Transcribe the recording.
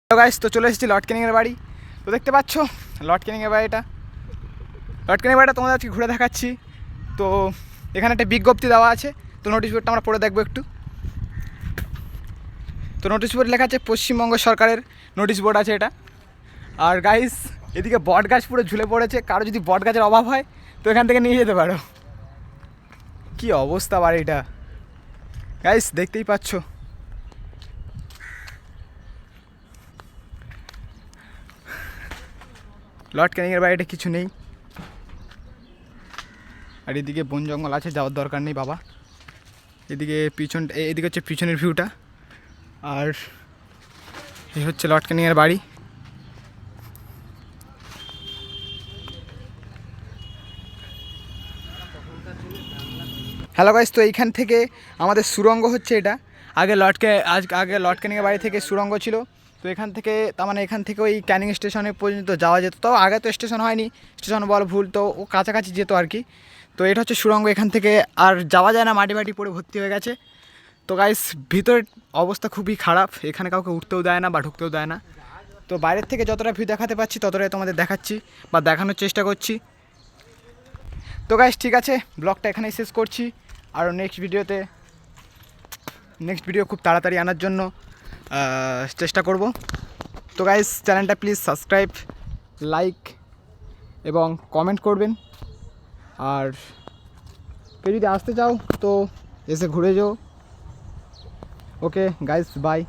Hello guys, তো চলে এসেছি লর্ড ক্যানিংয়ের বাড়ি। তো দেখতে পাচ্ছ লর্ড ক্যানিংয়ের বাড়িটা। লর্ড ক্যানিংয়ের বাড়িটা তোমাদের আজকে ঘুরে দেখাচ্ছি। তো এখানে একটা বিজ্ঞপ্তি দেওয়া আছে, তো নোটিশ বোর্ডটা আমরা পড়ে দেখবো একটু। তো নোটিশ বোর্ড লেখা আছে পশ্চিমবঙ্গ সরকারের নোটিশ বোর্ড আছে এটা। আর গাইস এদিকে বট গাছ পুরো ঝুলে পড়েছে, কারো যদি বট গাছের অভাব হয় তো এখান থেকে নিয়ে যেতে পারো। কি অবস্থা বাড়িটা গাইস, দেখতেই পাচ্ছ। লর্ড ক্যানিংয়ের বাড়িটা কিছু নেই, আর এদিকে বন জঙ্গল আছে, যাওয়ার দরকার নেই বাবা। এদিকে এদিকে হচ্ছে পিছনের ভিউটা, আর এই হচ্ছে লর্ড ক্যানিংয়ের বাড়ি। হ্যালো গাইস, তো এইখান থেকে আমাদের সুড়ঙ্গ হচ্ছে এটা। আগে লর্ড ক্যানিংয়ের বাড়ি থেকে সুড়ঙ্গ ছিল। তো এখান থেকে তার মানে এখান থেকে ওই ক্যানিং স্টেশনে পর্যন্ত যাওয়া যেত। তো আগে তো স্টেশন হয়নি, স্টেশন বল ভুল, তো ও কাছাকাছি যেত আর কি। তো এটা হচ্ছে সুড়ঙ্গ, এখান থেকে আর যাওয়া যায় না, মাটি পড়ে ভর্তি হয়ে গেছে। তো গাইস ভিতরের অবস্থা খুবই খারাপ, এখানে কাউকে উঠতেও দেয় না বা ঢুকতেও দেয় না। তো বাইরের থেকে যতটা ভিউ দেখাতে পাচ্ছি ততটাই তোমাদের দেখাচ্ছি বা দেখানোর চেষ্টা করছি। তো গাইস ঠিক আছে, ব্লগটা এখানেই শেষ করছি। আর নেক্সট ভিডিও খুব তাড়াতাড়ি আনার জন্য চেষ্টা করব। তো গাইস চ্যানেলটা প্লিজ সাবস্ক্রাইব, লাইক এবং কমেন্ট করবেন। আর কেউ যদি আসতে চাও তো এসে ঘুরে যাও। Okay guys, by.